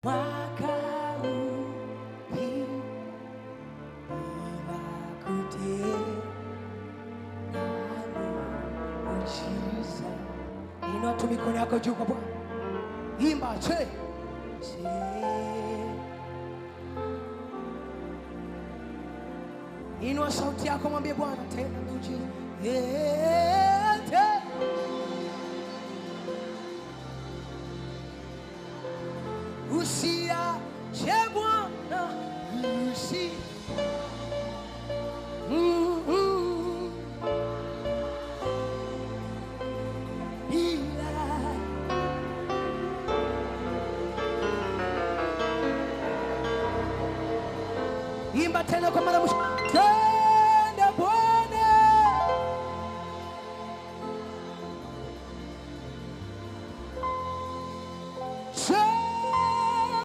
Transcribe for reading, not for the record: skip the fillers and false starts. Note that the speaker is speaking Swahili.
Mwaka mpya unakuja, muujiza. Inua tu mikono yako juu kwa Bwana. Imba che. Inua sauti yako, mwambie Bwana tena muujiza. Usiache Bwana, imba tena kwa mara mwisho.